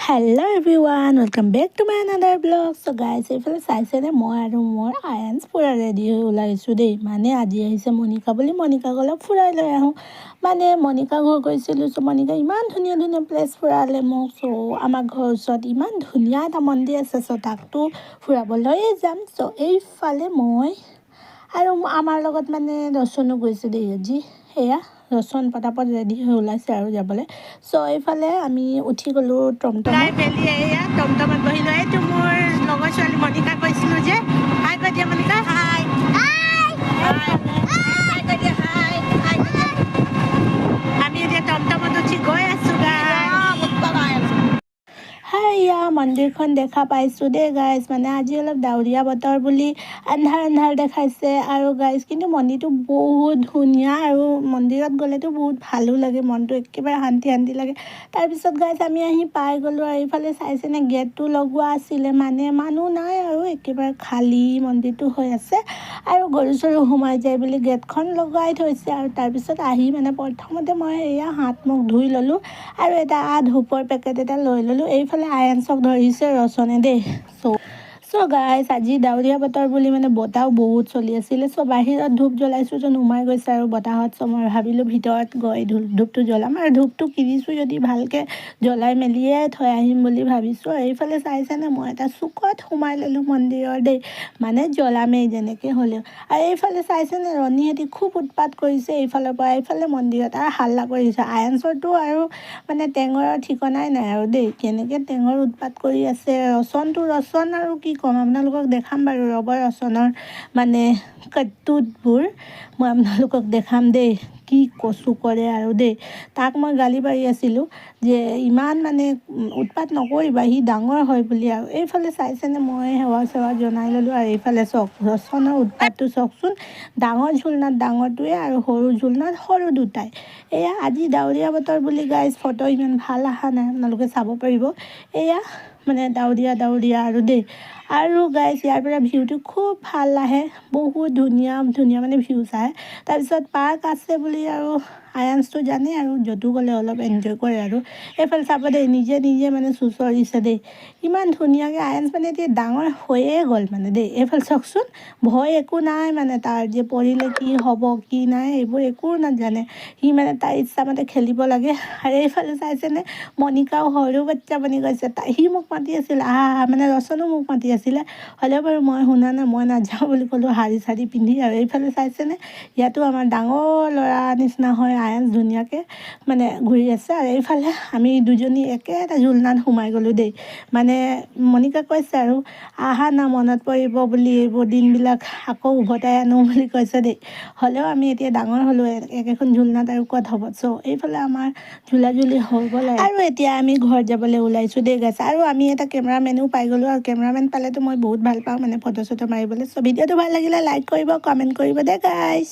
Hello everyone, welcome back to my another vlog. So guys, এইফালে চাইছেনে মই আৰু মোৰ আয়ান্স ফুৰা ৰেডি হৈ ওলাইছোঁ দেই। মানে আজি আহিছে মনিকা বুলি, মনিকাক অলপ ফুৰাই লৈ আহোঁ। মানে মনিকা ঘৰ গৈছিলোঁ। চ' মনিকা ইমান ধুনীয়া ধুনীয়া প্লেচ ফুৰালে মোক। চ' আমাৰ ঘৰৰ ওচৰত ইমান ধুনীয়া এটা মন্দিৰ আছে। চ' তাকতো ফুৰাবলৈয়ে যাম। চ' এইফালে মই আৰু আমাৰ লগত মানে দৰ্শনো গৈছে দেই আজি। সেয়া ৰচন পটাপট ৰেডি হৈ ওলাইছে আৰু যাবলৈ। চ' এইফালে আমি উঠি গ'লোঁ টমটমত। এয়া টমটমত বহিলোঁ। এইটো মোৰ লগৰ ছোৱালী মনিকা কৈছিলোঁ যে, হাই কৈ দিয়া মনিকা। হাই আমি এতিয়া টমটমত উঠি গৈ আছোঁ হাইয়া মন্দিৰখন দেখা পাইছোঁ দেই গাইজ। মানে আজি অলপ ডাৱৰীয়া বতৰ বুলি আন্ধাৰ দেখাইছে আৰু গাইজ, কিন্তু মন্দিৰটো বহুত ধুনীয়া আৰু মন্দিৰত গ'লেতো বহুত ভালো লাগে, মনটো একেবাৰে শান্তি লাগে। তাৰপিছত গাইজ আমি আহি পাই গ'লোঁ আৰু এইফালে চাইছেনে গেটটো লগোৱা আছিলে, মানে মানুহ নাই আৰু একেবাৰে খালী মন্দিৰটো হৈ আছে আৰু গৰু চৰু সোমাই যায় বুলি গেটখন লগাই থৈছে। আৰু তাৰপিছত আহি মানে প্ৰথমতে মই এয়া হাত মুখ ধুই ল'লোঁ আৰু এটা ধূপৰ পেকেট এটা লৈ ল'লোঁ। এইফালে আয়ান্সক ধৰিছে ৰচনে দেই। চ' গাইজ আজি ডাৱৰীয়া বতৰ বুলি মানে বতাহও বহুত চলি আছিলে। চ' বাহিৰত ধূপ জ্বলাইছোঁ যেন নুমাই গৈছে আৰু বতাহত। চ' মই ভাবিলোঁ ভিতৰত গৈ ধূপটো জ্বলাম আৰু ধূপটো কিনিছোঁ যদি ভালকৈ জ্বলাই মেলিয়ে থৈ আহিম বুলি ভাবিছোঁ। এইফালে চাইছেনে মই এটা চুকত সোমাই ল'লোঁ মন্দিৰৰ দেই, মানে জ্বলামেই যেনেকৈ হ'লেও। আৰু এইফালে চাইছেনে ৰণীহঁতি খুব উৎপাত কৰিছে এইফালৰ পৰা এইফালে মন্দিৰত আৰু হাল্লা কৰিছে। আয়ান্সৰটো আৰু মানে টেঙৰৰ ঠিকনাই নাই আৰু দেই, কেনেকৈ টেঙৰ উৎপাত কৰি আছে। ৰচন আৰু কি ক'ম, আপোনালোকক দেখাম বাৰু ৰ'ব ৰচনৰ মানে কৰ্তুতবোৰ মই আপোনালোকক দেখাম দেই, কি কচু কৰে আৰু দেই। তাক মই গালি পাৰি আছিলোঁ যে ইমান মানে উৎপাত নকৰিবা, সি ডাঙৰ হয় বুলি। আৰু এইফালে চাইছেনে মই সেৱা জনাই ল'লোঁ আৰু এইফালে চাওক ৰচনৰ উৎপাতটো চাওকচোন। ডাঙৰ ঝুলনাত ডাঙৰটোৱে আৰু সৰু ঝুলনাত সৰু দুটাই। এয়া আজি ডাৱৰীয়া বতৰ বুলি গাইজ ফটো ইমান ভাল অহা নাই, আপোনালোকে চাব পাৰিব। এয়া মানে ডাৱৰীয়া আৰু দেই। আৰু গাইজ ইয়াৰ পৰা ভিউটো খুব ভাল আহে, বহুত ধুনীয়া মানে ভিউজ আহে। তাৰপিছত পাৰ্ক আছে বুলি আৰু আয়ান্সটো জানে আৰু য'তো গ'লে অলপ এনজয় কৰে আৰু। এইফালে চাব দেই, নিজে মানে চুঁচৰিছে দেই, ইমান ধুনীয়াকৈ। আয়ান্স মানে এতিয়া ডাঙৰ হৈয়ে গ'ল মানে দেই। এইফালে চাওকচোন, ভয় একো নাই মানে তাৰ, যে পৰিলে কি হ'ব কি নাই এইবোৰ একো নাজানে। সি মানে তাৰ ইচ্ছামতে খেলিব লাগে। আৰু এইফালে চাইছেনে মনিকাও সৰু বাচ্চা বনি গৈছে। সি মোক মাতি আছিলে আহা, মানে ৰচনো মোক মাতি আছিলে, হ'লেও বাৰু মই শুনা নাই, মই নাযাওঁ বুলি ক'লোঁ শাৰী চাৰী পিন্ধি। আৰু এইফালে চাইছেনে ইয়াতো আমাৰ ডাঙৰ ল'ৰা নিচিনা হয় আয়ান্স, ধুনীয়াকৈ মানে ঘূৰি আছে। আৰু এইফালে আমি দুজনী একেটা ঝুলনাত সোমাই গ'লোঁ দেই। মানে মনিকা কৈছে আৰু আহা না, মনত পৰিব বুলি, এইবোৰ দিনবিলাক আকৌ উভতাই আনো বুলি কৈছে দেই। হ'লেও আমি এতিয়া ডাঙৰ হ'লোঁ, একেখন ঝুলনাত আৰু ক'ত হ'ব। চ' এইফালে আমাৰ ঝুলাঝুলি হৈ গ'ল আৰু এতিয়া আমি ঘৰত যাবলৈ ওলাইছোঁ দেই গাইছ। আৰু আমি এটা কেমেৰামেনো পাই গ'লোঁ, আৰু কেমেৰামেন পালেতো মই বহুত ভাল পাওঁ মানে ফটো চটো মাৰিবলৈ। চ' ভিডিঅ'টো ভাল লাগিলে লাইক কৰিব, কমেণ্ট কৰিব দেই গাইছ।